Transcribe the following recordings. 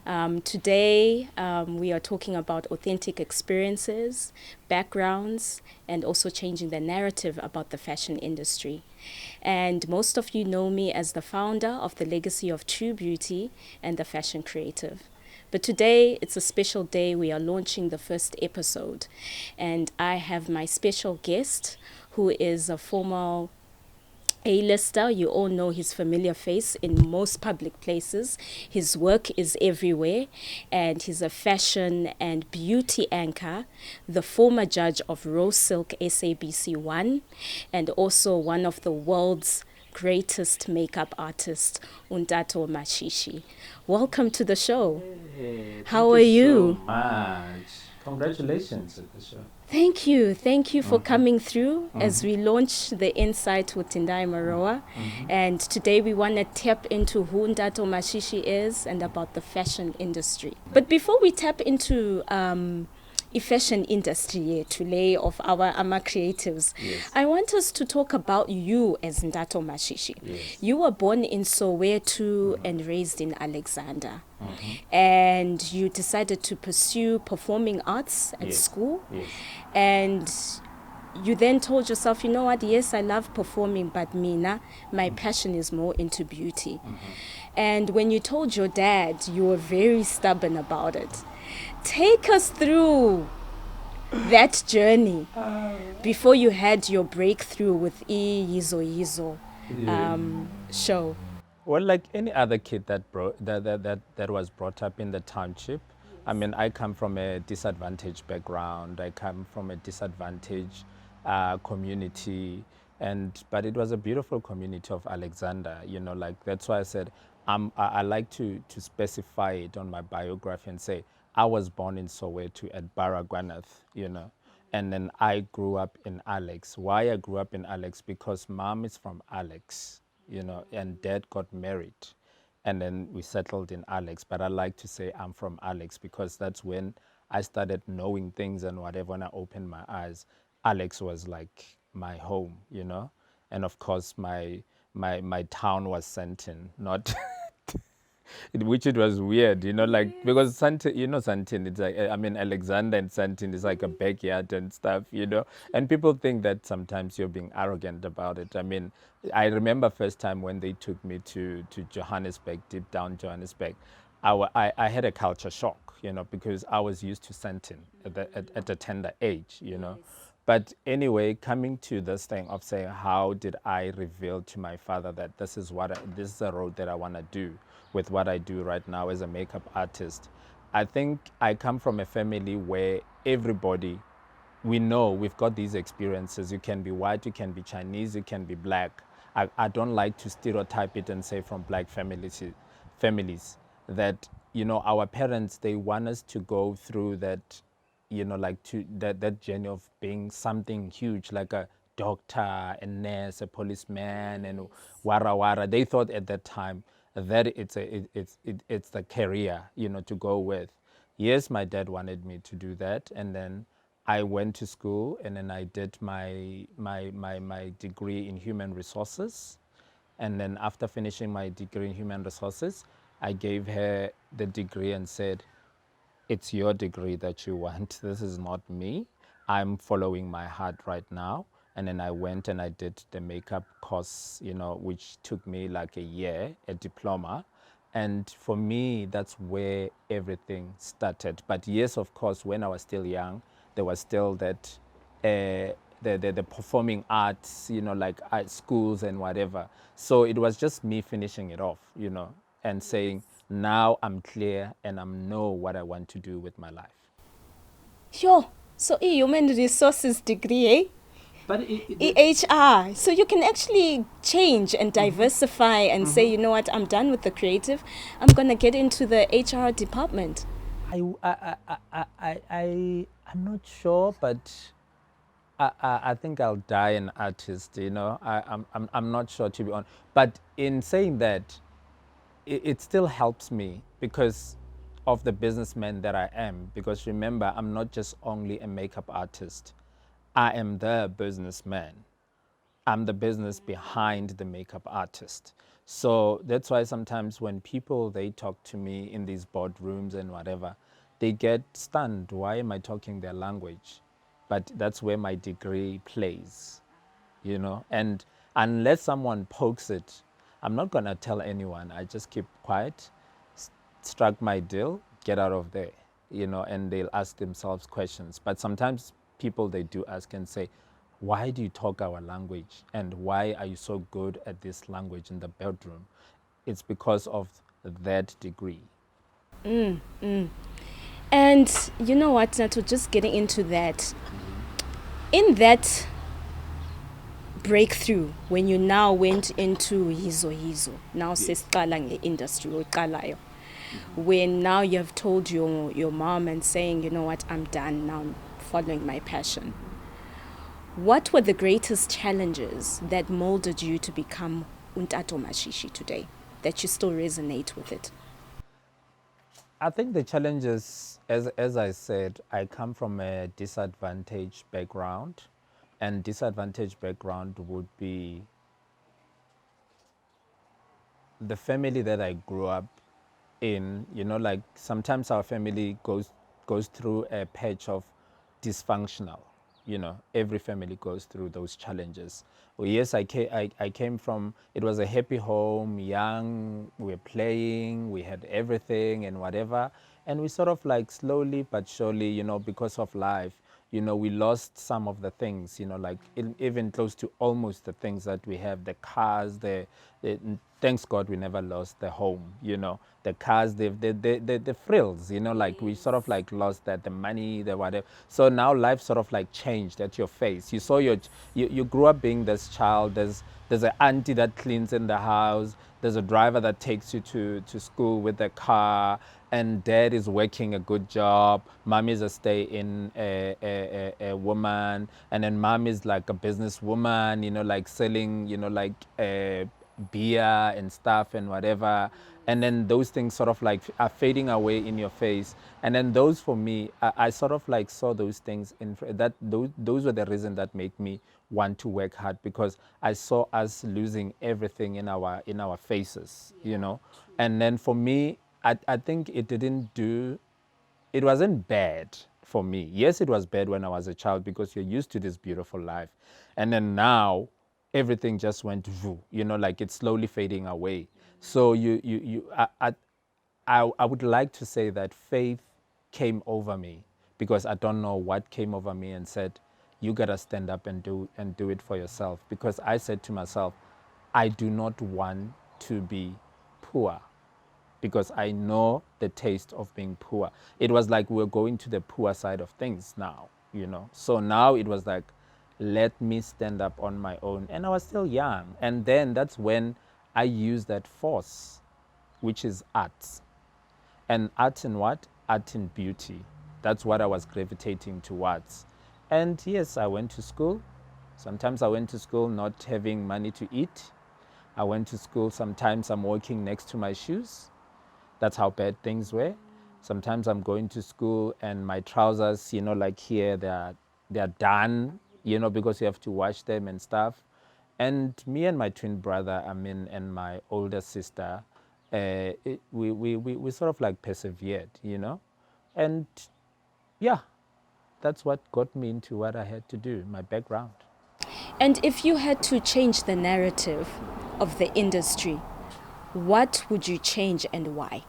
Today, we are talking about authentic experiences, backgrounds, and also changing the narrative about the fashion industry. And most of you know me as the founder of the Legacy of True Beauty and the Fashion Creative. But today, it's a special day. We are launching the first episode. And I have my special guest, who is a former A-lister. You all know his familiar face in most public places. His work is everywhere, and he's a fashion and beauty anchor, the former judge of Rose Silk SABC1, and also one of the world's greatest makeup artists, Ntato Mashishi. Welcome to the show. Hey, How are you? so much. Congratulations at the show. Thank you. Thank you for coming through as we launch the INCITE with Tendai Marowa. And today we want to tap into who Ntato Mashishi is and about the fashion industry. But before we tap into fashion industry today of our AMA creatives, Yes. I want us to talk about you as Ntato Mashishi. Yes. You were born in Soweto and raised in Alexander. And you decided to pursue performing arts at Yes. school. Yes. And you then told yourself, you know what, yes, I love performing, but my passion is more into beauty. And when you told your dad, you were very stubborn about it. Take us through that journey before you had your breakthrough with Yizo Yizo show. Well, like any other kid that was brought up in the township, I mean, I come from a disadvantaged background. I come from a disadvantaged community, but it was a beautiful community of Alexander. You know, like that's why I said I like to specify it on my biography and say I was born in Soweto at Baragwanath. You know. And then I grew up in Alex. Why I grew up in Alex? Because mom is from Alex, you know, and dad got married. And then we settled in Alex. But I like to say I'm from Alex because that's when I started knowing things and whatever. When I opened my eyes, Alex was like my home, you know. And of course, my town was Sentin, not which it was weird, you know, like because Santin, you know, Santin, it's like I mean Alexander and Santin is like a backyard and stuff, you know, and people think that sometimes you're being arrogant about it. I mean, I remember first time when they took me to Johannesburg, deep down Johannesburg, I had a culture shock, you know, because I was used to Santin at a tender age, you know. But anyway, coming to this thing of saying, how did I reveal to my father that this is the road that I want to do with what I do right now as a makeup artist? I think I come from a family where everybody, we know we've got these experiences. You can be white, you can be Chinese, you can be black. I don't like to stereotype it and say from black families that, you know, our parents, they want us to go through that, you know, like to that journey of being something huge, like a doctor, a nurse, a policeman, and wara wara. They thought at that time that it's the career, you know, to go with. Yes, my dad wanted me to do that, and then I went to school, and then I did my degree in human resources. And then after finishing my degree in human resources, I gave her the degree and said, it's your degree that you want. This is not me. I'm following my heart right now. And then I went and I did the makeup course, you know, which took me like a year, a diploma. And for me, that's where everything started. But yes, of course, when I was still young, there was still that the performing arts, you know, like art schools and whatever. So it was just me finishing it off, you know, and saying, now I'm clear and I know what I want to do with my life. Sure. So human resources degree, eh? But EHR. So you can actually change and diversify and say, you know what, I'm done with the creative. I'm going to get into the HR department. I'm not sure, but I think I'll die an artist. You know, I'm not sure, to be honest. But in saying that, it still helps me because of the businessman that I am. Because remember, I'm not just only a makeup artist. I am the businessman. I'm the business behind the makeup artist. So that's why sometimes when people, they talk to me in these boardrooms and whatever, they get stunned. Why am I talking their language? But that's where my degree plays, you know. And unless someone pokes it, I'm not going to tell anyone. I just keep quiet, struck my deal, get out of there, you know, and they'll ask themselves questions. But sometimes people, they do ask and say, why do you talk our language? And why are you so good at this language in the bedroom? It's because of that degree. And you know what, Ntato, just getting into that, in that breakthrough, when you now went into hizo, now sesiqala nge-industry oqalayo, when now you have told your mom and saying, you know what, I'm done now, I'm following my passion. What were the greatest challenges that molded you to become Ntato Mashishi today, that you still resonate with it? I think the challenges, as I said, I come from a disadvantaged background, and disadvantaged background would be the family that I grew up in. You know, like sometimes our family goes through a patch of dysfunctional. You know, every family goes through those challenges. Well, yes, I came from, it was a happy home, young, we were playing, we had everything and whatever. And we sort of like slowly but surely, you know, because of life, you know, we lost some of the things, you know, like even close to almost the things that we have, the cars, thanks God we never lost the home, you know, the cars, the frills, you know, like we sort of like lost that, the money, the whatever. So now life sort of like changed at your face. You saw you grew up being this child. There's an auntie that cleans in the house. There's a driver that takes you to school with the car, and dad is working a good job. Mom is a stay-in a woman, and then mom is like a businesswoman, you know, like selling, you know, like beer and stuff and whatever. And then those things sort of like are fading away in your face. And then those, for me, I sort of like saw those things in that. Those were the reason that made me want to work hard, because I saw us losing everything in our faces, you know. And then for me, I think it wasn't bad for me. Yes, it was bad when I was a child, because you're used to this beautiful life. And then now everything just went, you know, like it's slowly fading away. So I would like to say that faith came over me, because I don't know what came over me and said, you gotta stand up and do it for yourself. Because I said to myself, I do not want to be poor, because I know the taste of being poor. It was like we're going to the poor side of things now, you know. So now it was like, let me stand up on my own. And I was still young. And then that's when I used that force, which is arts. And art in what? Art in beauty. That's what I was gravitating towards. And yes, I went to school. Sometimes I went to school not having money to eat. I went to school, sometimes I'm walking next to my shoes. That's how bad things were. Sometimes I'm going to school and my trousers, you know, like here, they're done, you know, because you have to wash them and stuff. And me and my twin brother, I mean, and my older sister, we sort of like persevered, you know. And yeah, that's what got me into what I had to do, my background. And if you had to change the narrative of the industry, what would you change and why?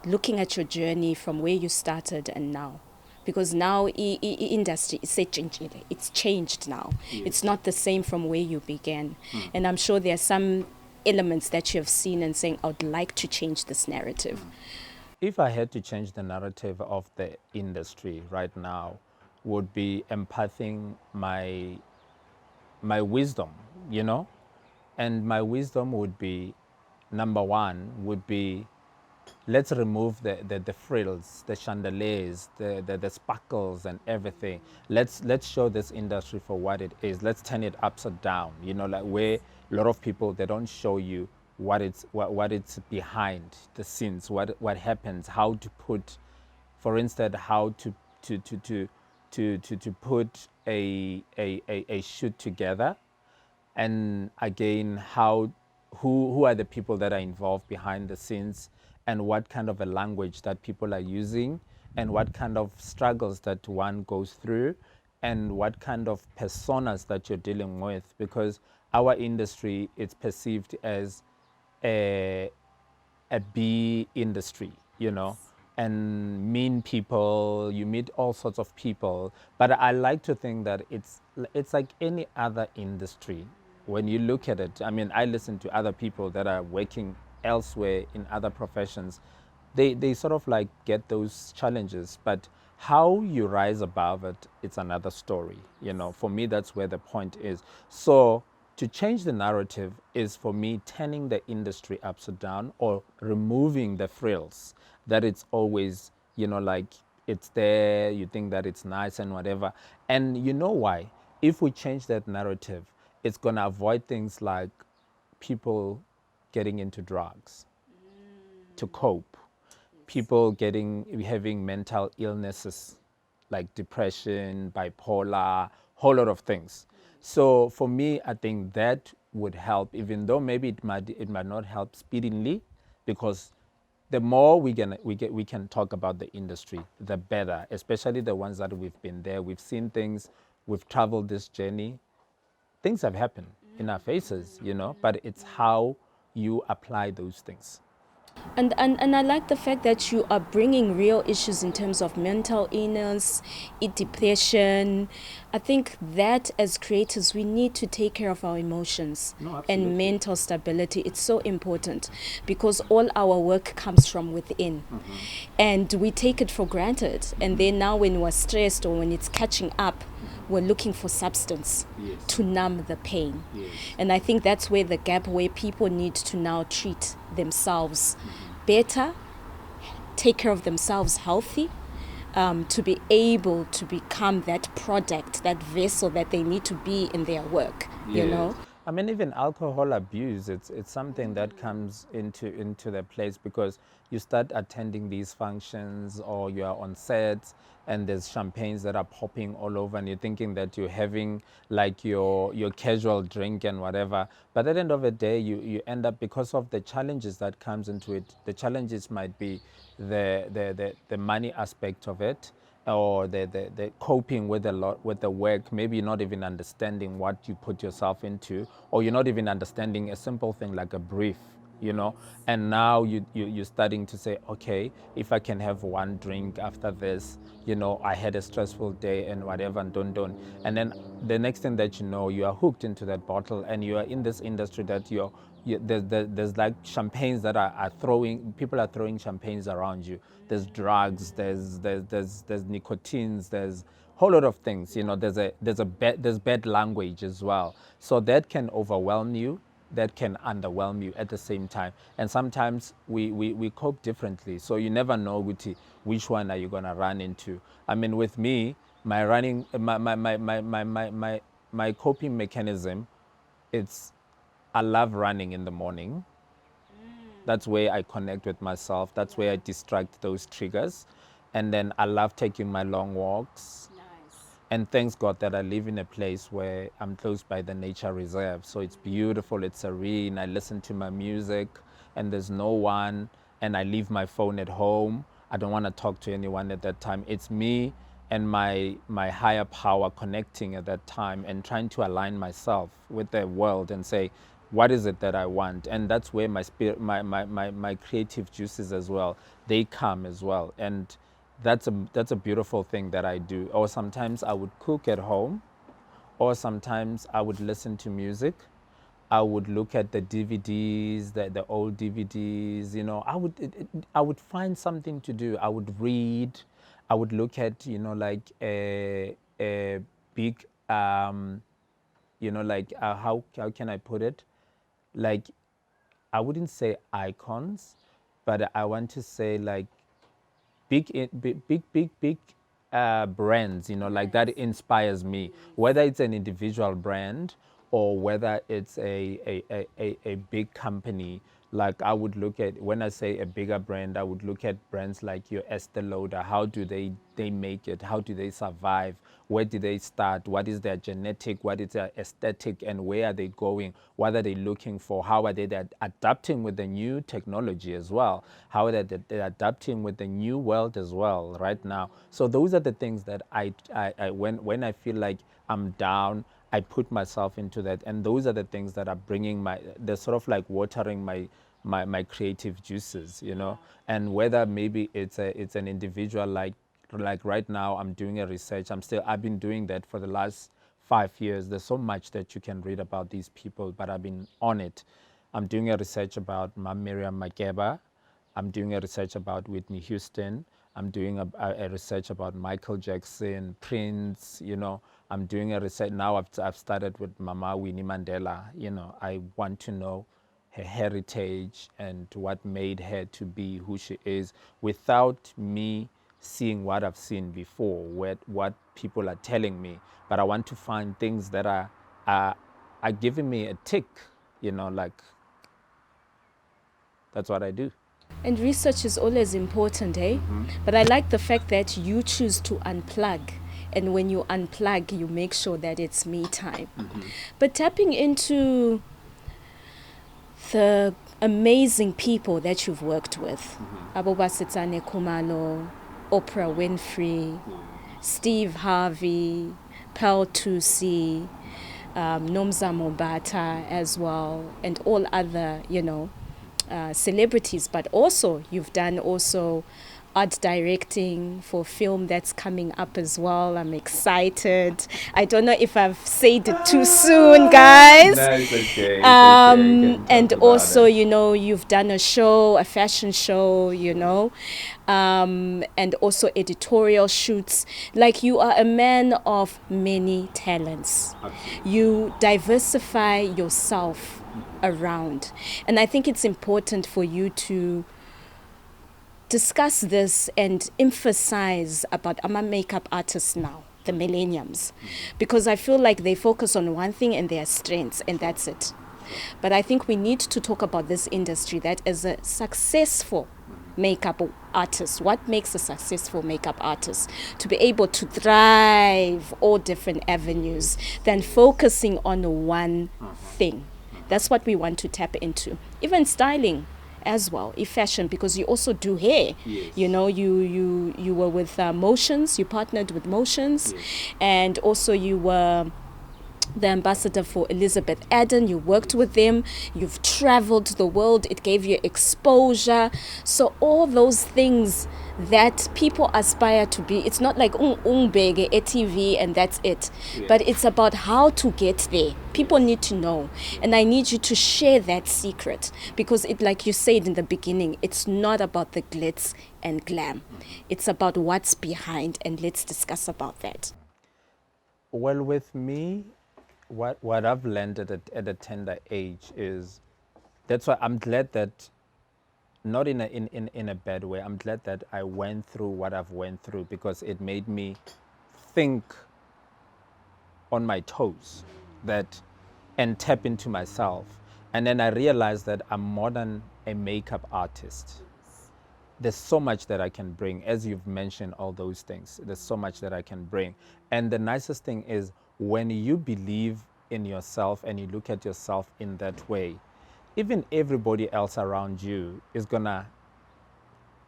Looking at your journey from where you started and now. Because now industry is changing. It's changed now. Yes. It's not the same from where you began. And I'm sure there are some elements that you have seen and saying, I would like to change this narrative. If I had to change the narrative of the industry right now, would be empathing my wisdom, you know? And my wisdom would be, number one, would be, let's remove the frills, the chandeliers, the sparkles and everything. Let's show this industry for what it is. Let's turn it upside down, you know, like where a lot of people, they don't show you what it's behind the scenes, what happens, how to put, for instance, how to put a shoot together, and again, how who are the people that are involved behind the scenes, and what kind of a language that people are using, and what kind of struggles that one goes through, and what kind of personas that you're dealing with, because our industry is perceived as a B industry, you know, and mean people. You meet all sorts of people, but I like to think that it's like any other industry. When you look at it, I mean, I listen to other people that are working elsewhere in other professions. They sort of like get those challenges, but how you rise above it, it's another story. You know, for me, that's where the point is. So to change the narrative is for me turning the industry upside down, or removing the frills that it's always, you know, like it's there, you think that it's nice and whatever. And you know why? If we change that narrative, it's going to avoid things like people getting into drugs to cope, people having mental illnesses like depression, bipolar, whole lot of things. So for me, I think that would help, even though maybe it might not help speedily, because the more we can talk about the industry, the better. Especially the ones that we've been there, we've seen things, we've traveled this journey. Things have happened in our faces, you know, but it's how you apply those things. And I like the fact that you are bringing real issues in terms of mental illness, depression. I think that as creators, we need to take care of our emotions and mental stability. It's so important because all our work comes from within. And we take it for granted. And then now when we're stressed or when it's catching up, we're looking for substance to numb the pain. And I think that's where the gap, where people need to now treat themselves better, take care of themselves healthy, to be able to become that product, that vessel that they need to be in their work, you know? I mean, even alcohol abuse, it's something that comes into the place, because you start attending these functions, or you are on sets and there's champagnes that are popping all over, and you're thinking that you're having like your casual drink and whatever. But at the end of the day, you end up, because of the challenges that comes into it. The challenges might be the money aspect of it, or the coping with with the work, maybe you're not even understanding what you put yourself into, or you're not even understanding a simple thing like a brief, you know. And now you're starting to say, okay, if I can have one drink after this, you know, I had a stressful day and whatever, and don't. And then the next thing that you know, you are hooked into that bottle, and you are in this industry that there's like champagnes that are throwing, people are throwing champagnes around you. There's drugs, there's nicotines, there's a whole lot of things, you know. There's bad language as well, so that can overwhelm you, that can underwhelm you at the same time. And sometimes we cope differently, so you never know which one are you going to run into. I mean, with me, my coping mechanism, it's, I love running in the morning. That's where I connect with myself. That's where I distract those triggers. And then I love taking my long walks. And thanks God that I live in a place where I'm close by the nature reserve. So it's beautiful, it's serene. I listen to my music and there's no one. And I leave my phone at home. I don't want to talk to anyone at that time. It's me and my higher power connecting at that time, and trying to align myself with the world and say, what is it that I want? And that's where my spirit, my creative juices as well, they come as well. And that's a beautiful thing that I do. Or sometimes I would cook at home, or sometimes I would listen to music. I would look at the DVDs, the old DVDs. You know, I would find something to do. I would read. I would look at, you know, like a big, you know, like how can I put it? Like, I wouldn't say icons, but I want to say like big brands, you know, like that inspires me. Whether it's an individual brand, or whether it's a big company, Like I would look at, when I say a bigger brand, I would look at brands like your Estee Lauder. How do they make it? How do they survive? Where did they start? What is their genetic? What is their aesthetic? And where are they going? What are they looking for? How are they adapting with the new technology as well? How are they adapting with the new world as well right now? So those are the things that when I feel like I'm down, I put myself into that, and those are the things that are bringing they're sort of like watering my creative juices, you know. And whether maybe it's an individual, like right now I'm doing a research. I've been doing that for the last 5 years. There's so much that you can read about these people, but I've been on it. I'm doing a research about Miriam Makeba. I'm doing a research about Whitney Houston. I'm doing a research about Michael Jackson, Prince, you know. I'm doing a research now. I've started with Mama Winnie Mandela. You know, I want to know her heritage and what made her to be who she is, without me seeing what I've seen before, what people are telling me. But I want to find things that are giving me a tick, you know, like that's what I do. And research is always important, eh? But I like the fact that you choose to unplug. And when you unplug, you make sure that it's me time. But tapping into the amazing people that you've worked with, Abobasitsane Kumalo, Oprah Winfrey, Steve Harvey, Pearl Tusi, Nomza Mobata as well, and all other, you know, celebrities. But also you've done also art directing for film that's coming up as well. I'm excited. I don't know if I've said it too soon, guys. No, it's okay. And also, you know, you've done a fashion show, you know, and also editorial shoots. Like, you are a man of many talents. Absolutely. You diversify yourself around. And I think it's important for you to discuss this and emphasize about I'm a makeup artist now, the millenniums, because I feel like they focus on one thing and their strengths, and that's it. But I think we need to talk about this industry, that as a successful makeup artist, what makes a successful makeup artist to be able to thrive all different avenues than focusing on one thing. That's what we want to tap into. Even styling as well, fashion, because you also do hair. Yes. You know, you were with Motions, you partnered with Motions. Yes. And also you were the ambassador for Elizabeth Arden. You worked with them, you've traveled the world, it gave you exposure. So all those things that people aspire to be, it's not like big YTV and that's it. Yeah. But it's about how to get there. People need to know, and I need you to share that secret, because it, like you said in the beginning, it's not about the glitz and glam. It's about what's behind, and let's discuss about that. Well, with me, what I've learned at a tender age is, that's why I'm glad that, not in a bad way, I'm glad that I went through what I've went through, because it made me think on my toes, and tap into myself. And then I realized that I'm more than a makeup artist. There's so much that I can bring, as you've mentioned all those things. There's so much that I can bring. And the nicest thing is, when you believe in yourself and you look at yourself in that way, even everybody else around you is gonna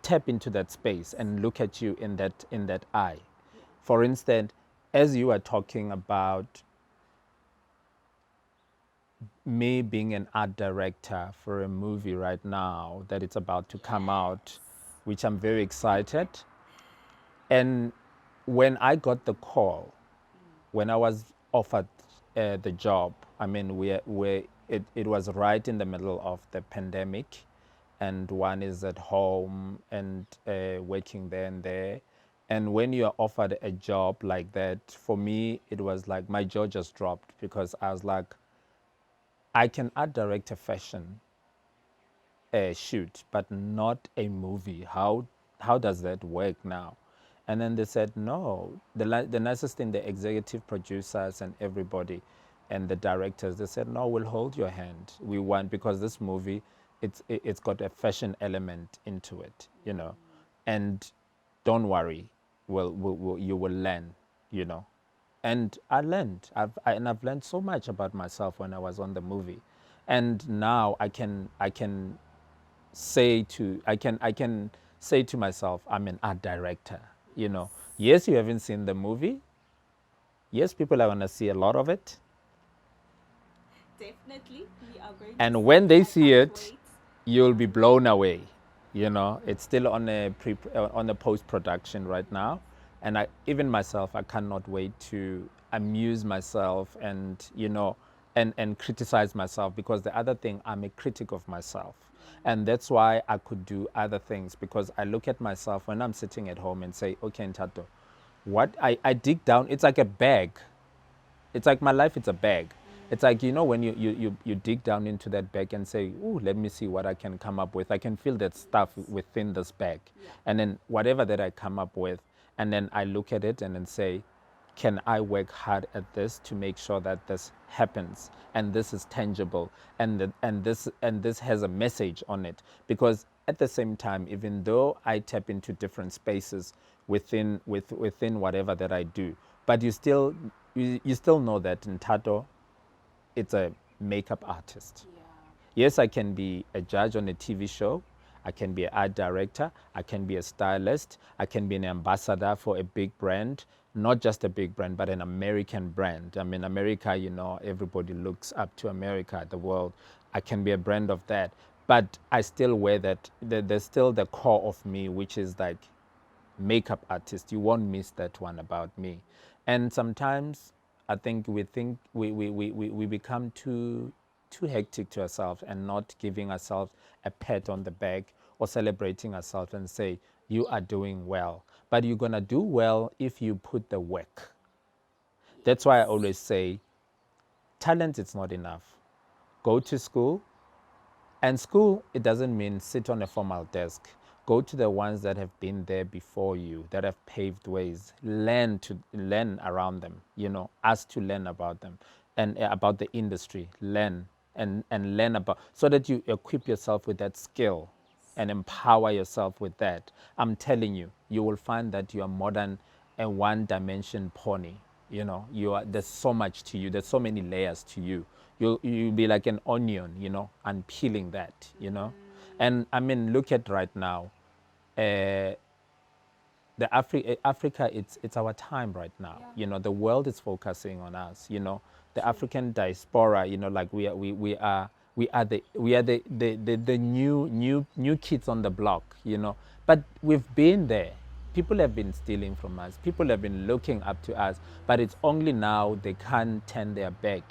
tap into that space and look at you in that eye. For instance, as you are talking about me being an art director for a movie right now that it's about to come out, which I'm very excited. And when I got the call, when I was offered the job, I mean, it was right in the middle of the pandemic, and one is at home and working there and there. And when you are offered a job like that, for me, it was like my jaw just dropped, because I was like, I can art direct a fashion shoot, but not a movie. How does that work now? And then they said, no. The nicest thing, the executive producers and everybody and the directors, they said, no, we'll hold your hand. We want, because this movie, it's got a fashion element into it, and don't worry, you will learn, and I learned. I've learned so much about myself when I was on the movie, and now I can say to myself, I'm an art director. Yes, you haven't seen the movie. Yes, people are gonna see a lot of it. Definitely, we are going. And when they see it, you'll be blown away. It's still on a post production right now, and even myself, I cannot wait to amuse myself and and criticize myself, because the other thing, I'm a critic of myself, and that's why I could do other things, because I look at myself when I'm sitting at home and say, okay, Ntato, what I dig down, it's like a bag. It's like my life, it's a bag. It's like, when you dig down into that bag and say, ooh, let me see what I can come up with. I can feel that stuff within this bag. Yeah. And then whatever that I come up with, and then I look at it and then say, can I work hard at this to make sure that this happens, and this is tangible, and this has a message on it? Because at the same time, even though I tap into different spaces within whatever that I do, but you still know that Ntato, it's a makeup artist. Yeah. Yes, I can be a judge on a TV show. I can be an art director. I can be a stylist. I can be an ambassador for a big brand, not just a big brand, but an American brand. I mean, America, everybody looks up to America, the world. I can be a brand of that. But I still wear that. There's still the core of me, which is like makeup artist. You won't miss that one about me. And sometimes I think we become too hectic to ourselves, and not giving ourselves a pat on the back or celebrating ourselves and say, you are doing well. But you're going to do well if you put the work. That's why I always say, talent is not enough. Go to school. And school, it doesn't mean sit on a formal desk. Go to the ones that have been there before you, that have paved ways. Learn around them, ask to learn about them and about the industry. Learn and learn about, so that you equip yourself with that skill and empower yourself with that. I'm telling you, you will find that you are more than a one-dimension pony. There's so much to you. There's so many layers to you. You'll be like an onion, and peeling that, And I mean, look at right now. Africa, it's our time right now. Yeah. The world is focusing on us. The African diaspora. Like we are the new kids on the block. But we've been there. People have been stealing from us. People have been looking up to us. But it's only now they can't turn their back.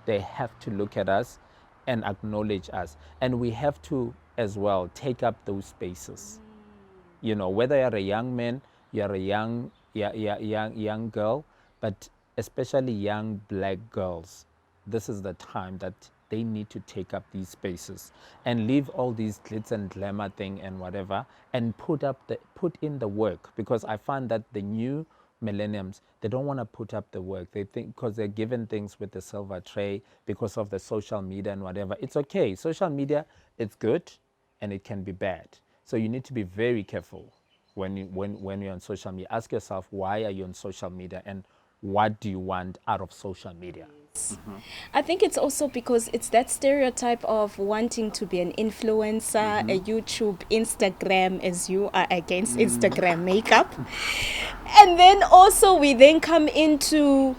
They have to look at us and acknowledge us, and we have to as well take up those spaces. Whether you're a young man, you're a young girl, but especially young black girls, this is the time that they need to take up these spaces and leave all these glitz and glamour thing and whatever, and put in the work. Because I find that the new millenniums, they don't want to put up the work. They think, because they're given things with the silver tray because of the social media and whatever. It's okay. Social media, it's good and it can be bad. So you need to be very careful when you're on social media. Ask yourself, why are you on social media, and what do you want out of social media? Mm-hmm. I think it's also because it's that stereotype of wanting to be an influencer, a YouTube, Instagram, as you are against Instagram makeup. And then also we then come into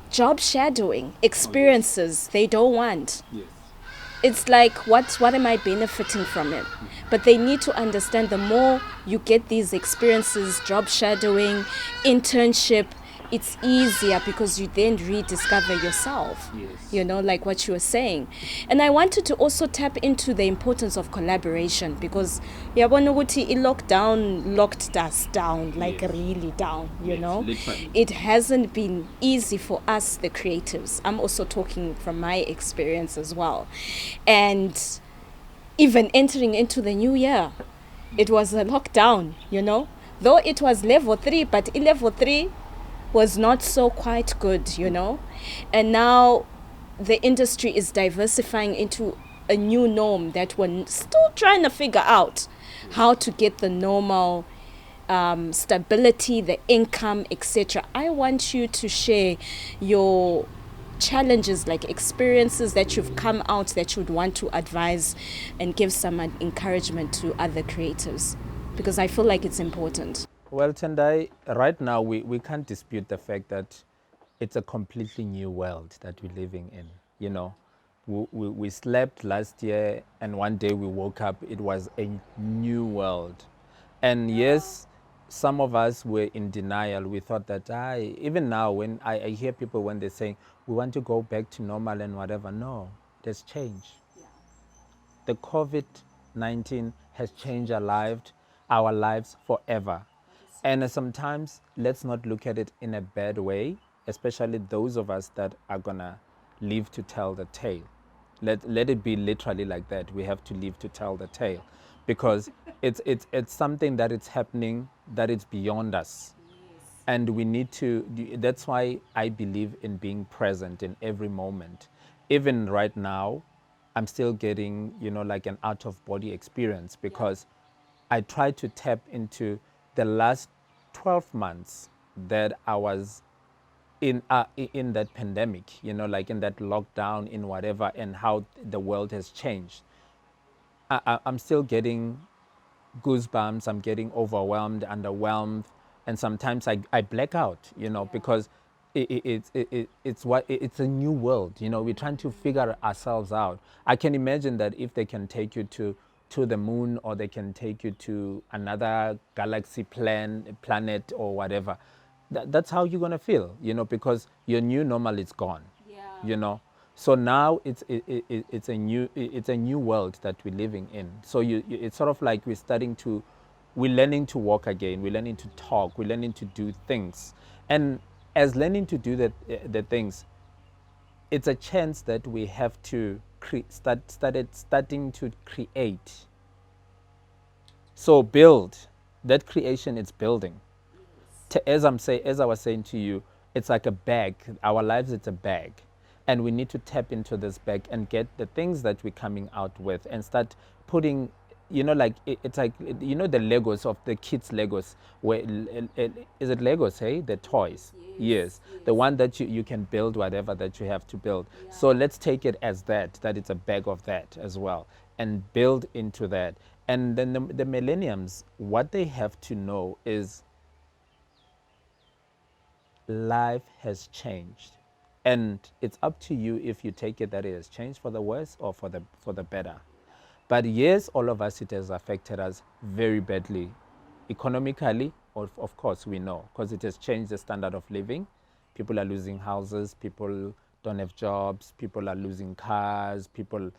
job shadowing experiences they don't want. Yes. It's like, what am I benefiting from it? But they need to understand, the more you get these experiences, job shadowing, internship, it's easier, because you then rediscover yourself. Yes. Like what you were saying. And I wanted to also tap into the importance of collaboration, because lockdown locked us down, like really down, Literally. It hasn't been easy for us, the creatives. I'm also talking from my experience as well. And even entering into the new year, it was a lockdown, Though it was level 3, but in level 3, was not so quite good, And now the industry is diversifying into a new norm that we're still trying to figure out how to get the normal stability, the income, etc. I want you to share your challenges, like experiences that you've come out that you would want to advise and give some encouragement to other creatives, because I feel like it's important. Well, Tendai, right now we can't dispute the fact that it's a completely new world that we're living in. You know, we slept last year and one day we woke up, it was a new world. And yes, some of us were in denial. We thought that, even now when I hear people when they say, we want to go back to normal and whatever, no, there's change. The COVID-19 has changed our lives forever. And sometimes let's not look at it in a bad way, especially those of us that are gonna live to tell the tale. Let it be literally like that. We have to live to tell the tale, because it's something that it's happening, that it's beyond us. And we need to, that's why I believe in being present in every moment. Even right now, I'm still getting, like an out of body experience, because I try to tap into the last 12 months that I was in that pandemic, like in that lockdown, in whatever, and how the world has changed. I'm still getting goosebumps. I'm getting overwhelmed, underwhelmed, and sometimes I black out, because it's a new world. We're trying to figure ourselves out. I can imagine that if they can take you to the moon, or they can take you to another galaxy planet or whatever, that's how you're gonna feel, because your new normal is gone. So now it's a new world that we're living in. So it's sort of like we're learning to walk again. We're learning to talk. We're learning to do things, and as learning to do the things, it's a chance that we have to starting to create. So build. That creation is building. As I was saying to you, it's like a bag. Our lives, it's a bag, and we need to tap into this bag and get the things that we're coming out with, and start putting, like it's like, the Legos of the kids' Legos. Where is it Legos? Hey, the toys. Yes, the one that you can build whatever that you have to build. So let's take it as that it's a bag of that as well, and build into that. And then the millenniums, what they have to know is life has changed, and it's up to you if you take it that it has changed for the worse or for the better. But yes, all of us, it has affected us very badly economically. Of course we know, because it has changed the standard of living. People are losing houses, people don't have jobs, people are losing cars, people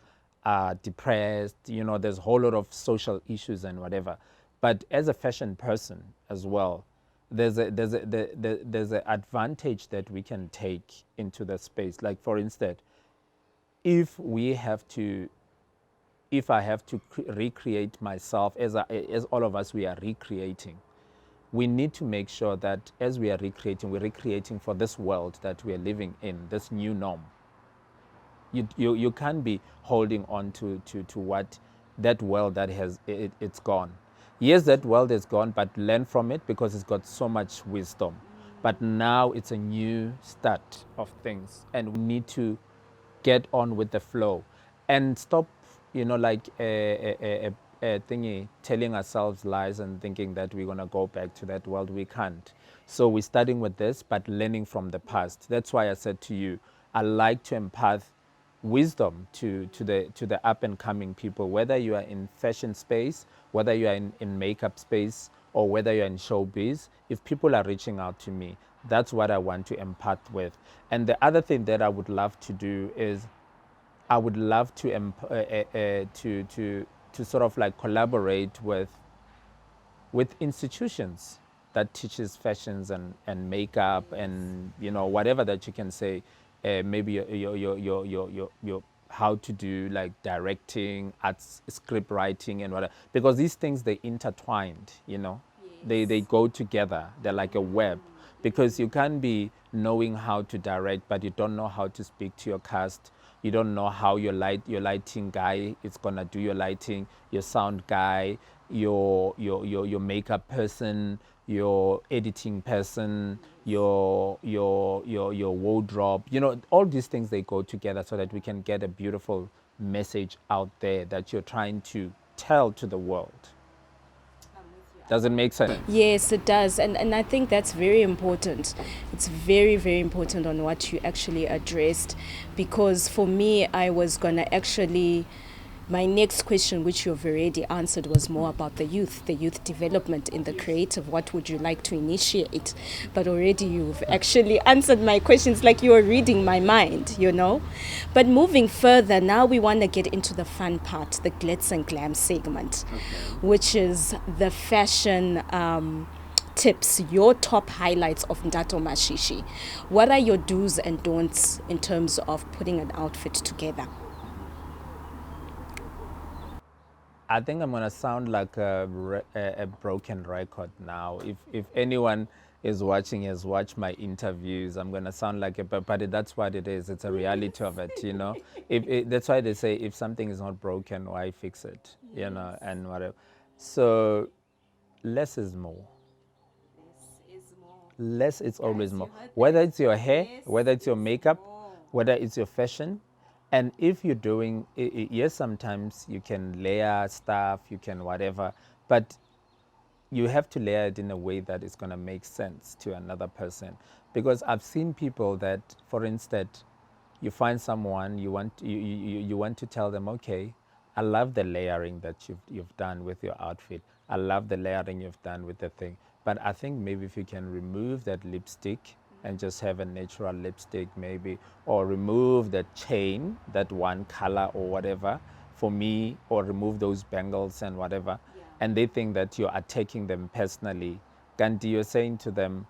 are depressed, there's a whole lot of social issues and whatever. But as a fashion person as well, there's a advantage that we can take into the space. Like, for instance, if I have to recreate myself, as all of us, we are recreating, we need to make sure that as we are recreating, we're recreating for this world that we are living in, this new norm. You can't be holding on to what that world that it's gone. Yes, that world is gone, but learn from it, because it's got so much wisdom. But now it's a new start of things, and we need to get on with the flow and stop, like a thingy, telling ourselves lies and thinking that we're going to go back to that world. We can't. So we're starting with this, but learning from the past. That's why I said to you, I like to impart wisdom to the up and coming people, whether you are in fashion space, whether you are in makeup space, or whether you're in showbiz. If people are reaching out to me, that's what I want to impart with. And the other thing that I would love to do is, I would love to to sort of like collaborate with institutions that teaches fashions and makeup, and whatever that you can say, maybe your how to do like directing, arts, script writing, and whatever, because these things, they intertwined, they go together, they're like a web, because you can't be knowing how to direct but you don't know how to speak to your cast, You don't know how your lighting guy is gonna do your lighting, your sound guy, your makeup person, your editing person, your wardrobe. You know, all these things, they go together so that we can get a beautiful message out there that you're trying to tell to the world. Does it make sense? Yes, it does. And I think that's very important. It's very, very important on what you actually addressed. Because for me, I was going to actually, my next question, which you've already answered, was more about the youth development in the creative. What would you like to initiate? But already you've actually answered my questions like you were reading my mind, you know. But moving further, now we want to get into the fun part, the glitz and glam segment, which is the fashion tips, your top highlights of Ntato Mashishi. What are your do's and don'ts in terms of putting an outfit together? I think I'm gonna sound like a broken record now. If anyone is watching, has watched my interviews, I'm gonna sound like but that's what it is. It's a reality of it, you know. That's why they say if something is not broken, why fix it, you know, and whatever. So less is more. Less is always more. Whether it's your hair, whether it's your makeup, whether it's your fashion. And if you're doing, yes, sometimes you can layer stuff, you can whatever, but you have to layer it in a way that is going to make sense to another person. Because I've seen people that, for instance, you find someone, you want to tell them, okay, I love the layering that you've done with your outfit. I love the layering you've done with the thing. But I think maybe if you can remove that lipstick and just have a natural lipstick maybe, or remove the chain, that one color or whatever for me, or remove those bangles and whatever, and they think that you're attacking them personally. Gandhi, you're saying to them,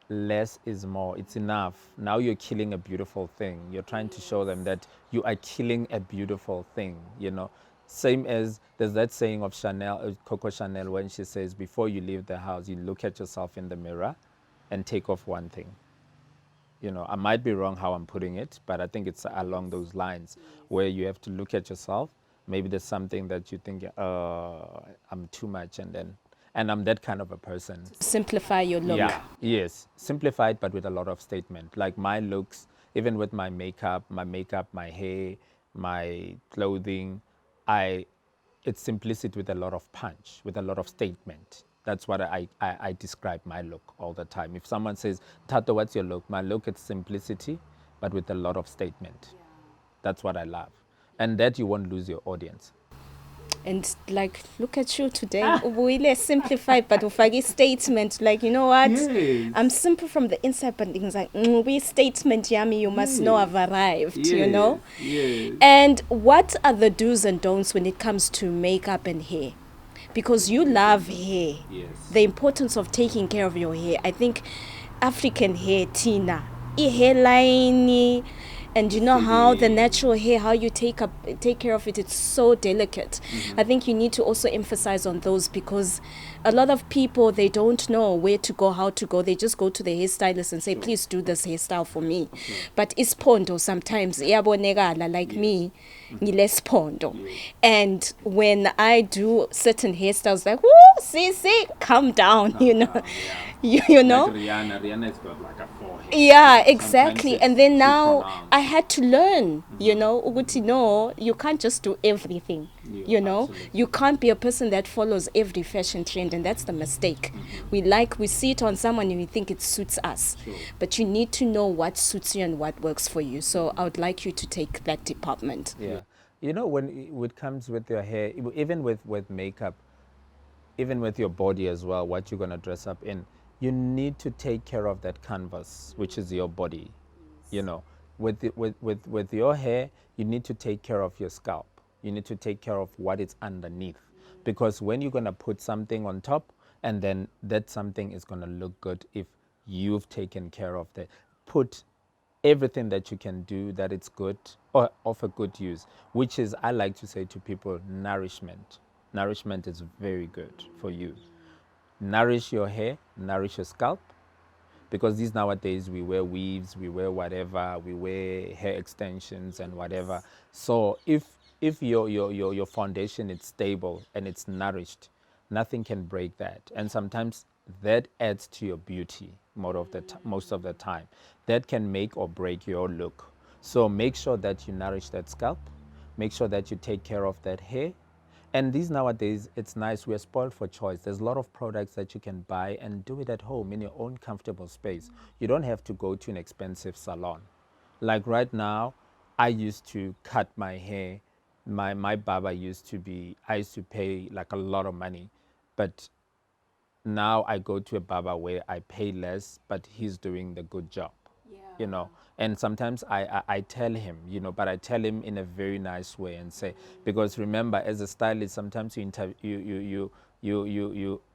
less is more. It's enough. Now you're killing a beautiful thing. You're trying to show them that you are killing a beautiful thing, you know. Same as there's that saying of Chanel, Coco Chanel, when she says, before you leave the house, you look at yourself in the mirror and take off one thing. You know, I might be wrong how I'm putting it, but I think it's along those lines where you have to look at yourself. Maybe there's something that you think, I'm too much, and I'm that kind of a person. Simplify your look. Yeah, yes, simplified, but with a lot of statement. Like my looks, even with my makeup, my hair, my clothing, it's simplicity with a lot of punch, with a lot of statement. That's what I describe my look all the time. If someone says, Tato, what's your look? My look is simplicity, but with a lot of statement. That's what I love. And that you won't lose your audience. And like, look at you today. Really simplified, but ufake statement. Like, you know what? Yes. I'm simple from the inside, but things like, we statement, yummy, you must know I've arrived, you know? Yes. And what are the do's and don'ts when it comes to makeup and hair? Because you love hair. Yes. The importance of taking care of your hair. I think African hair, Tina, hairline, and you know how the natural hair, how you take care of it, it's so delicate. I think you need to also emphasize on those, because a lot of people, they don't know where to go, how to go. They just go to the hairstylist and say, please do this hairstyle for me. But ispondo sometimes iyabonekala, like me, ngile pondo. And when I do certain hairstyles, like, whoo, see, calm down, you know. You know? Like Rihanna's got like a forehead. Yeah, exactly. And then now I had to learn, you know, Uguti, no, you can't just do everything. You know, absolutely. You can't be a person that follows every fashion trend, and that's the mistake. We see it on someone and we think it suits us. Sure. But you need to know what suits you and what works for you. So I would like you to take that department. Yeah. You know, when it comes with your hair, even with makeup, even with your body as well, what you're going to dress up in, you need to take care of that canvas, which is your body. You know, with your hair, you need to take care of your scalp. You need to take care of what is underneath. Because when you're going to put something on top, and then that something is going to look good if you've taken care of that. Put everything that you can do that it's good or of a good use, which is, I like to say to people, nourishment. Nourishment is very good for you. Nourish your hair, nourish your scalp, because these nowadays we wear weaves, we wear whatever, we wear hair extensions and whatever. So if your foundation is stable and it's nourished, nothing can break that. And sometimes that adds to your beauty most of the time. That can make or break your look. So make sure that you nourish that scalp. Make sure that you take care of that hair. And these nowadays, it's nice. We're spoiled for choice. There's a lot of products that you can buy and do it at home in your own comfortable space. You don't have to go to an expensive salon. Like right now, I used to cut my hair. My barber I used to pay like a lot of money. But now I go to a barber where I pay less, but he's doing the good job. You know, and sometimes I tell him, you know, but I tell him in a very nice way and say, because remember, as a stylist, sometimes you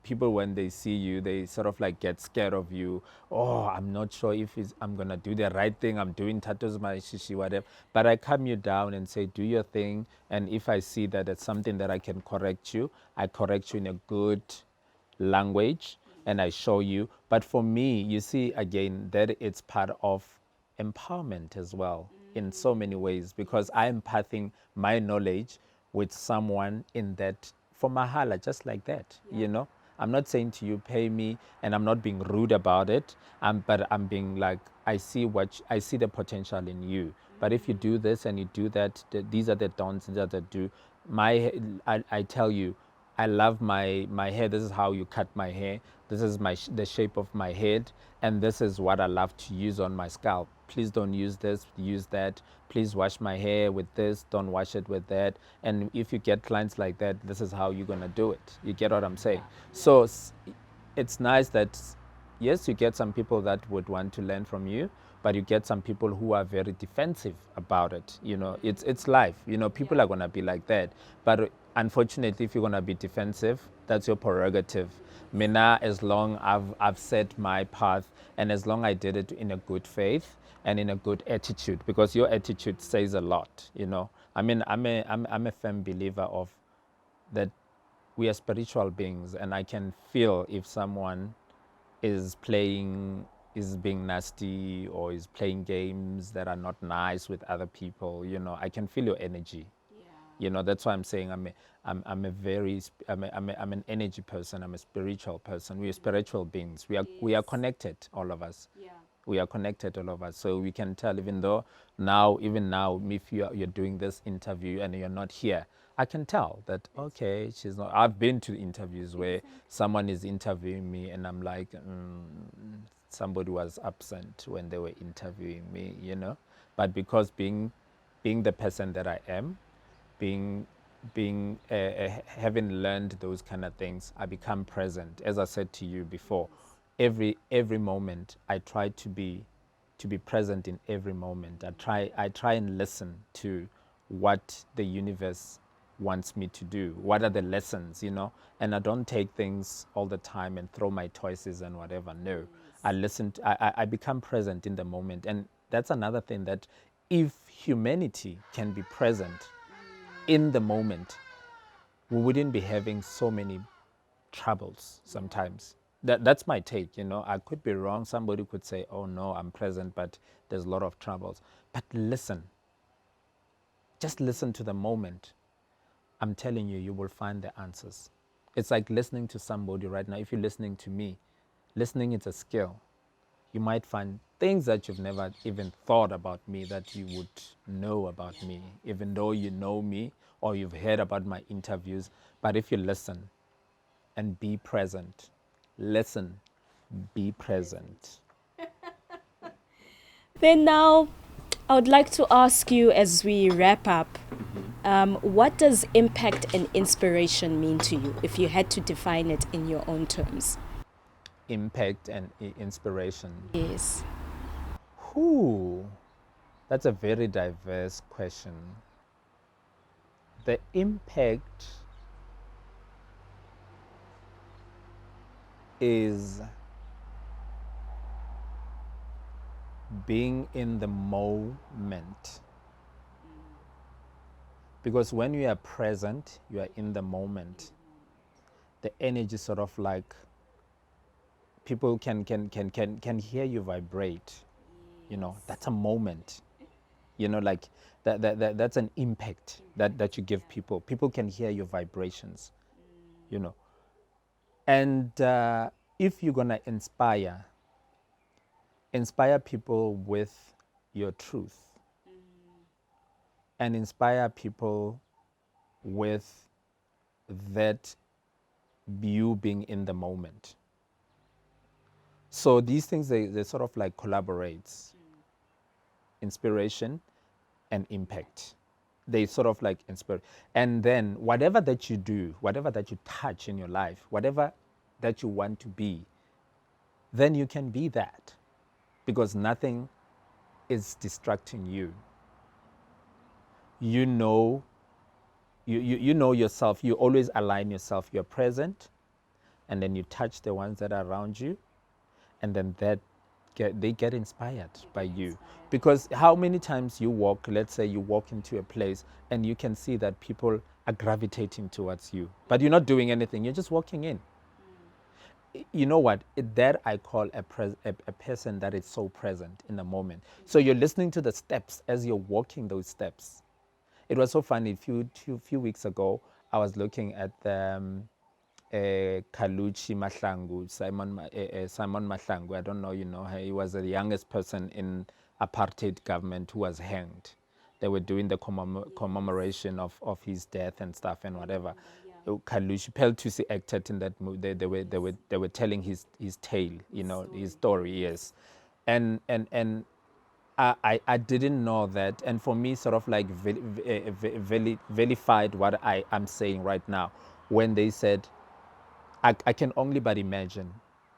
people, when they see you, they sort of like get scared of you. Oh, I'm not sure if I'm gonna do the right thing. I'm doing tattoos, Mashishi, whatever. But I calm you down and say, do your thing. And if I see that it's something that I can correct you, I correct you in a good language and I show you. But for me, you see, again, that it's part of empowerment as well in so many ways, because I am pathing my knowledge with someone in that for mahala, just like that, you know. I'm not saying to you, pay me, and I'm not being rude about it. But I'm being like, I see the potential in you. But if you do this and you do that, these are the dons that do. I tell you, I love my hair. This is how you cut my hair. This is the shape of my head, and this is what I love to use on my scalp. Please don't use this, use that. Please wash my hair with this, don't wash it with that. And if you get clients like that, this is how you're gonna do it. You get what I'm saying? So it's nice that, yes, you get some people that would want to learn from you, but you get some people who are very defensive about it. You know, it's life. You know, people are gonna be like that. But unfortunately, if you're gonna be defensive, that's your prerogative. Mina, as long I've set my path, and as long I did it in a good faith and in a good attitude, because your attitude says a lot. You know, I mean, I'm a firm believer of that we are spiritual beings, and I can feel if someone is being nasty or is playing games that are not nice with other people. You know, I can feel your energy. You know, that's why I'm saying I'm an energy person. I'm a spiritual person. We are spiritual beings. We are connected, all of us. We are connected, all of us. So we can tell, even now, if you're doing this interview and you're not here, I can tell that, okay, she's not. I've been to interviews where someone is interviewing me and I'm like, somebody was absent when they were interviewing me, you know. But because being the person that I am, having learned those kind of things, I become present. As I said to you before, every moment I try to be present in every moment. I try and listen to what the universe wants me to do. What are the lessons, you know? And I don't take things all the time and throw my choices and whatever. No, I listen. I become present in the moment, and that's another thing, that if humanity can be present in the moment, we wouldn't be having so many troubles sometimes. That's my take, you know. I could be wrong. Somebody could say, oh no, I'm present, but there's a lot of troubles. But listen, just listen to the moment. I'm telling you, you will find the answers. It's like listening to somebody right now. If you're listening to me, listening is a skill. You might find things that you've never even thought about me that you would know about me, even though you know me or you've heard about my interviews. But if you listen and be present, listen, be present. Then now, I would like to ask you as we wrap up, what does impact and inspiration mean to you, if you had to define it in your own terms? Impact and inspiration. Yes. That's a very diverse question. The impact is being in the moment. Because when you are present, you are in the moment. The energy sort of like people can hear you vibrate. You know, that's a moment. You know, like that's an impact that you give people. People can hear your vibrations. You know, and if you're gonna inspire people with your truth, and inspire people with that you being in the moment. So these things, they sort of like collaborates. Inspiration and impact. They sort of like inspire. And then whatever that you do, whatever that you touch in your life, whatever that you want to be, then you can be that, because nothing is distracting you. You know, you know yourself. You always align yourself. You're present, and then you touch the ones that are around you, and then they get inspired by you. Because how many times you walk, let's say you walk into a place and you can see that people are gravitating towards you, but you're not doing anything, you're just walking in. You know what? That I call a person that is so present in the moment. So you're listening to the steps as you're walking those steps. It was so funny. A few weeks ago, I was looking at the Kaluchi Mahlangu, Simon Mahlangu. I don't know, you know, he was the youngest person in apartheid government who was hanged. They were doing the commemoration of his death and stuff and whatever. Kalushi Peltusi acted in that movie. They were telling his tale, you know, his story, yes. And I didn't know that, and for me, sort of like vilified what I am saying right now when they said, I can only but imagine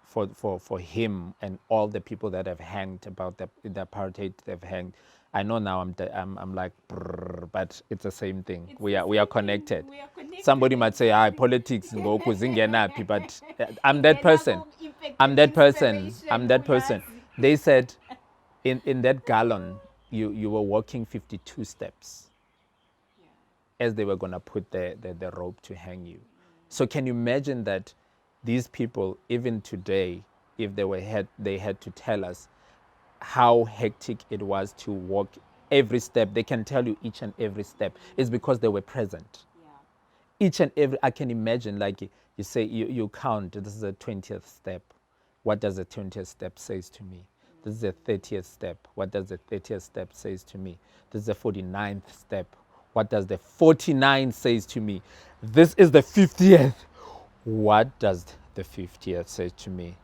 for him and all the people that have hanged about the apartheid they've hanged. I know now I'm like, brrr, but it's the same thing. We are connected. Somebody might say, politics, but I'm that person. I'm that person. I'm that person. They said, in that gallon, you were walking 52 steps as they were going to put the rope to hang you. So can you imagine that these people, even today, if they had to tell us how hectic it was to walk every step, they can tell you each and every step. It's because they were present. Each and every, I can imagine, like you say, you count, this is the 20th step. What does the 20th step says to me? This is the 30th step. What does the 30th step says to me? This is the 49th step. What does the 49th says to me? This is the 50th. What does the 50th say to me?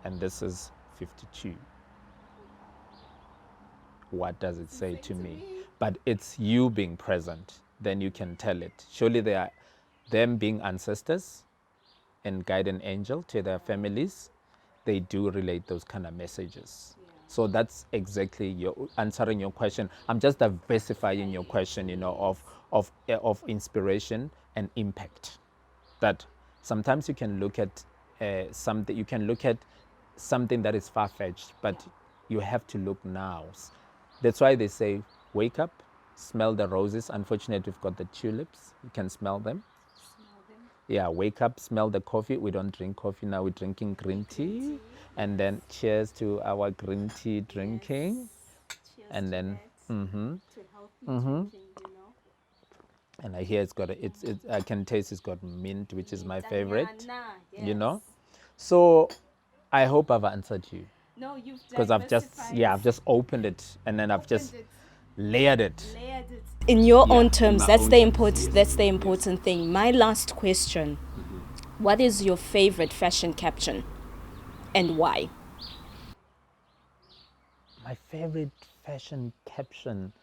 And this is 52. What does it say to me? But it's you being present. Then you can tell it. Surely they are them being ancestors and guardian angel to their families. They do relate those kind of messages. So that's exactly answering your question. I'm just diversifying your question, you know, of inspiration and impact. That sometimes you can look at something. You can look at something that is far-fetched, but you have to look now. That's why they say, wake up, smell the roses. Unfortunately, we've got the tulips. You can smell them. Yeah, wake up, smell the coffee. We don't drink coffee now. We're drinking green tea. And then cheers to our green tea drinking. Cheers and then, to healthy drinking, you know. and I hear it's got I can taste it's got mint, which is my favorite. You know, so I hope I've answered you. No, you've Because I've just opened it and then I've just layered it. In your own in terms. my That's own the terms, important. yes. That's the important thing. My last question: What is your favorite fashion caption, and why? My favorite fashion caption.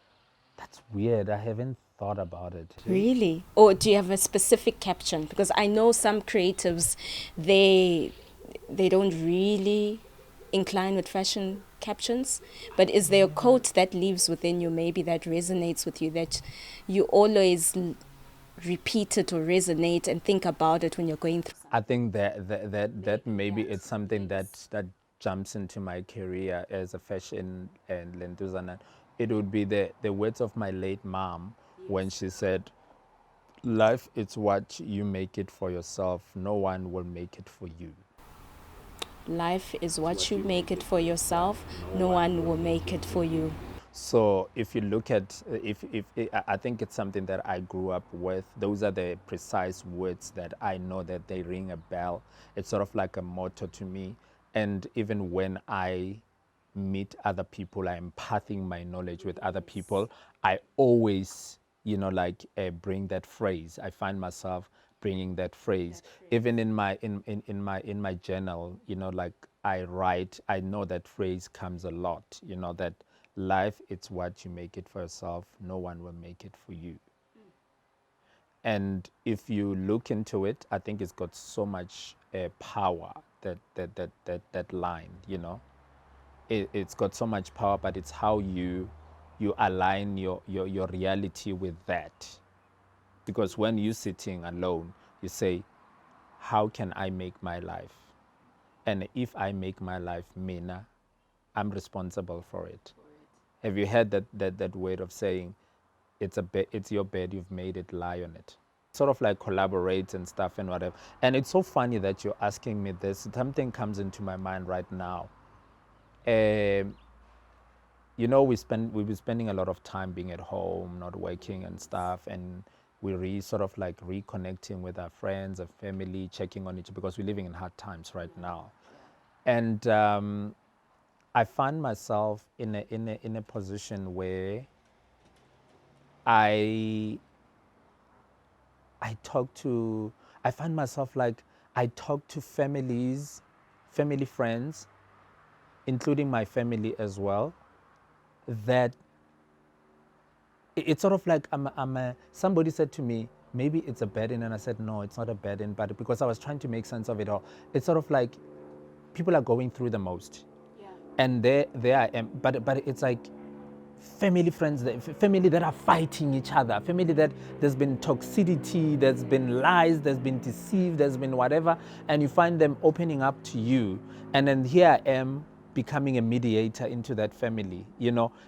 That's weird. I haven't thought about it. Really? Or do you have a specific caption? Because I know some creatives, they don't really incline with fashion captions. But is there a quote that lives within you, maybe that resonates with you, that you always repeat it or resonate and think about it when you're going through? I think that maybe it's something that jumps into my career as a fashion and lentuzana. It would be the words of my late mom when she said, "Life is what you make it for yourself. No one will make it for you." Life is what you make it for yourself. No one will make it for you. So if you look at, I think it's something that I grew up with. Those are the precise words that I know that they ring a bell. It's sort of like a motto to me. And even when I meet other people, I'm imparting my knowledge with other people, I always, like bring that phrase. I find myself bringing that phrase. Even in my journal, like I write, I know that phrase comes a lot, that life, it's what you make it for yourself. No one will make it for you. And if you look into it, I think it's got so much power, that line, it's got so much power, but it's how you align your reality with that. Because when you're sitting alone, you say, how can I make my life? And if I make my life meaner, I'm responsible for it. Have you heard that word of saying, it's your bed, you've made it, lie on it? Sort of like collaborate and stuff and whatever. And it's so funny that you're asking me this. Something comes into my mind right now. We've been spending a lot of time being at home, not working and stuff, and we're sort of like reconnecting with our friends and family, checking on each other, because we're living in hard times right now. And I find myself in a position where I find myself like I talk to family friends, including my family as well, that it's sort of like somebody said to me, maybe it's a burden, and I said, no, it's not a burden, but because I was trying to make sense of it all, it's sort of like people are going through the most. Yeah. And there I am, but it's like family friends, family that are fighting each other, family that there's been toxicity, there's been lies, there's been deceit, there's been whatever, and you find them opening up to you, and then here I am becoming a mediator into that family,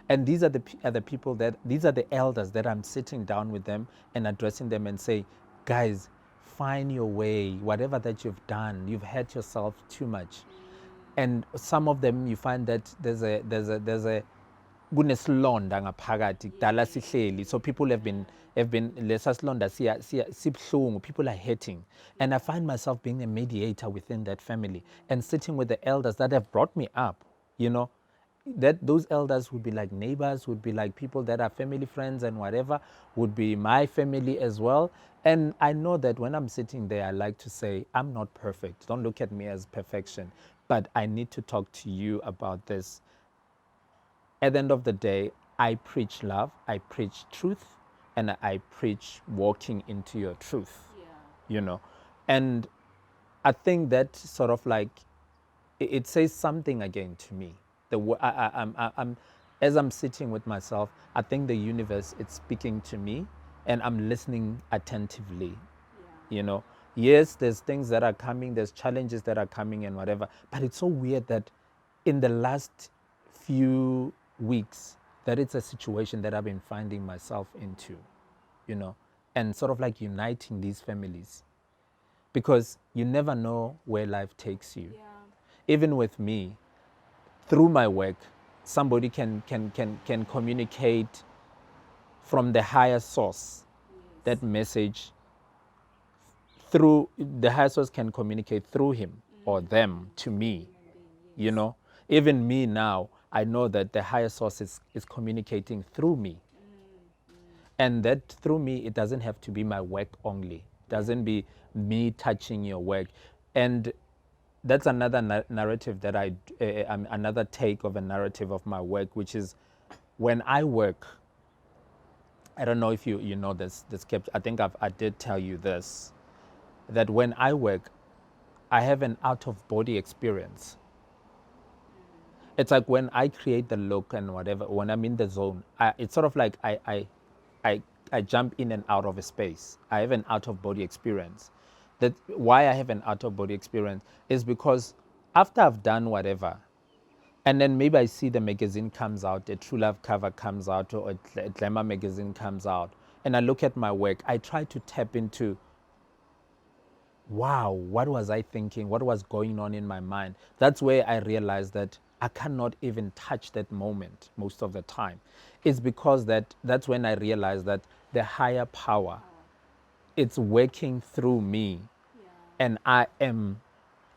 and these are the people these are the elders that I'm sitting down with them and addressing them and say, guys, find your way, whatever that you've done, you've hurt yourself too much. And some of them, you find that there's a kunesilonda ngaphakathi kudala sihleli, so people have been lesa silonda sibhlungu, people are hurting, and I find myself being a mediator within that family and sitting with the elders that have brought me up, that those elders would be like neighbors, would be like people that are family friends and whatever, would be my family as well. And I know that when I'm sitting there, I like to say, I'm not perfect, don't look at me as perfection, but I need to talk to you about this. At the end of the day, I preach love, I preach truth, and I preach walking into your truth, And I think that sort of like, it says something again to me. As I'm sitting with myself, I think the universe is speaking to me, and I'm listening attentively, Yes, there's things that are coming, there's challenges that are coming and whatever, but it's so weird that in the last few weeks, that it's a situation that I've been finding myself into, and sort of like uniting these families, because you never know where life takes you. Yeah. Even with me, through my work, somebody can communicate from the higher source. Yes. That message through the higher source can communicate through him or them to me, Even me now, I know that the higher source is communicating through me. And that through me, it doesn't have to be my work only. It doesn't be me touching your work. And that's another narrative that another take of a narrative of my work, which is when I work, I don't know if you know this I think I did tell you this, that when I work, I have an out-of-body experience. It's like when I create the look and whatever, when I'm in the zone, it's sort of like I jump in and out of a space. I have an out-of-body experience. That why I have an out-of-body experience is because after I've done whatever, and then maybe I see the magazine comes out, a True Love cover comes out, or a Glamour magazine comes out, and I look at my work, I try to tap into wow, what was I thinking? What was going on in my mind? That's where I realized that I cannot even touch that moment most of the time. It's because that's when I realized that the higher power, it's working through me, and I am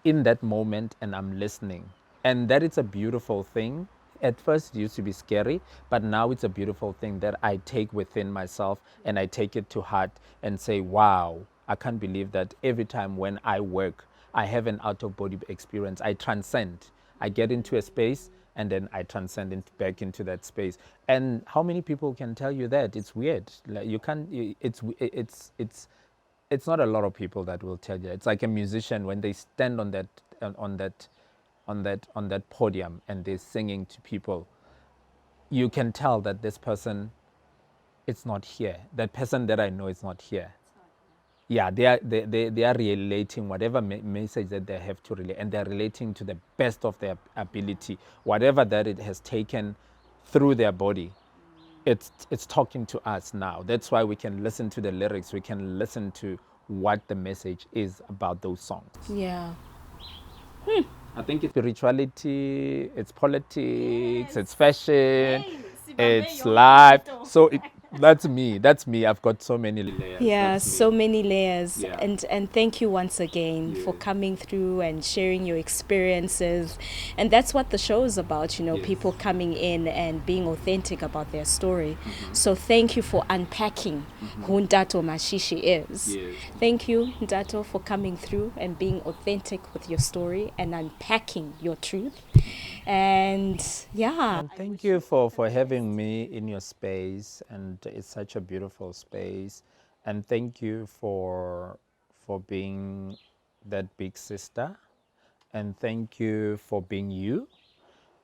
in that moment and I'm listening. And that is a beautiful thing. At first, it used to be scary, but now it's a beautiful thing that I take within myself and I take it to heart and say, wow, I can't believe that every time when I work, I have an out of body experience. I transcend. I get into a space and then I transcend back into that space. And how many people can tell you that? It's weird. Like you can't. It's not a lot of people that will tell you. It's like a musician when they stand on that podium and they're singing to people. You can tell that this person, it's not here. That person that I know is not here. Yeah, they are relating whatever message that they have to relay, and they're relating to the best of their ability, whatever that it has taken through their body. It's talking to us now. That's why we can listen to the lyrics. We can listen to what the message is about those songs. Yeah. I think it's spirituality, it's politics, it's fashion, it's life. So that's me. That's me. I've got so many layers. Yeah, That's so me. many layers. Yeah. And thank you once again for Yes. coming through and sharing your experiences. And that's what the show is about, Yes. people coming in and being authentic about their story. So thank you for unpacking who Ntato Mashishi is. Yes. Thank you, Ntato, for coming through and being authentic with your story and unpacking your truth. And yeah. And thank you for having me in your space, and it's such a beautiful space. And thank you for being that big sister, and thank you for being you,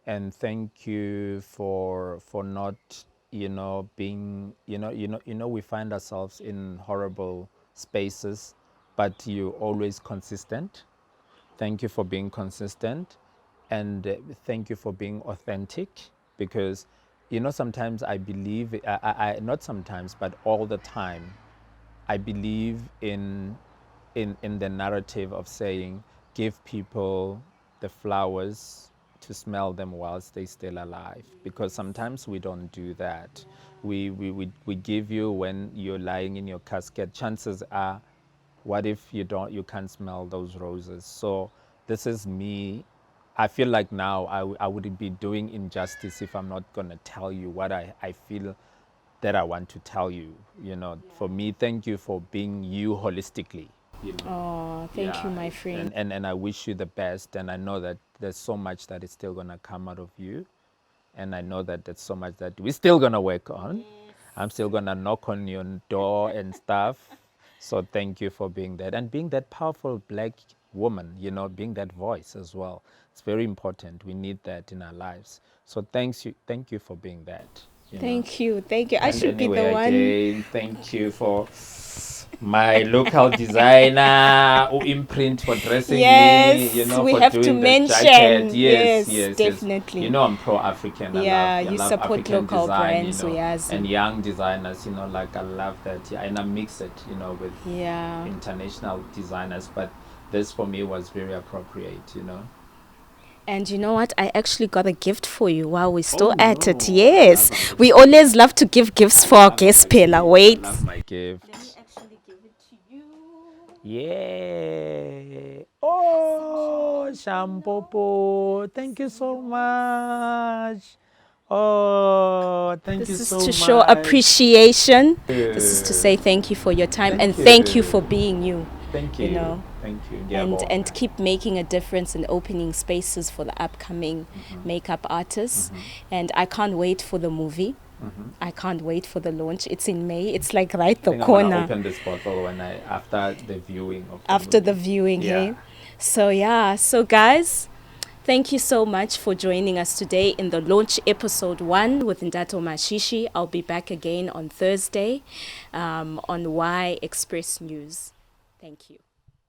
and thank you for not being we find ourselves in horrible spaces, but you're always consistent. Thank you for being consistent, and thank you for being authentic, because sometimes I believe, not sometimes but all the time, I believe in the narrative of saying, give people the flowers to smell them whilst they still alive, because sometimes we don't do that. We give you when you're lying in your casket. Chances are, what if you can't smell those roses? So this is me. I feel like now I would be doing injustice if I'm not going to tell you what I feel that I want to tell you. For me, thank you for being you holistically. Oh, thank you, my friend. And I wish you the best, and I know that there's so much that is still going to come out of you, and I know that there's so much that we're still going to work on. I'm still going to knock on your door and stuff. So thank you for being that, and being that powerful black woman, being that voice as well. It's very important. We need that in our lives. So thank you for being that. Thank you. I And should anyway, be the one. again, thank you for my local designer who imprint for dressing Yes, me, we for have to doing the mention. jacket. Yes, definitely. I'm pro-African. Yeah, I you love support African local design, brands, yes. and young designers, like I love that. Yeah, and I mix it, with Yeah. international designers. But this for me was very appropriate, And you know what? I actually got a gift for you while we're still Oh, at it. no. Yes. I love We always love to give gifts for our guest Pela. I Wait. love my gift. Actually give it to you. Yeah. Oh, Shampopo. Thank you so much. Oh, thank you This is so to much. show appreciation. This is to say thank you for your time and thank you for being you. Thank you. You know. Thank you. And keep making a difference and opening spaces for the upcoming makeup artists. And I can't wait for the movie. I can't wait for the launch. It's in May. It's like right the I'm gonna corner open this bottle after the viewing of after movie. the viewing. Yeah. Hey, so guys, thank you so much for joining us today in the launch episode 1 with Ntato Mashishi. I'll be back again on Thursday on Y Express News. Thank you.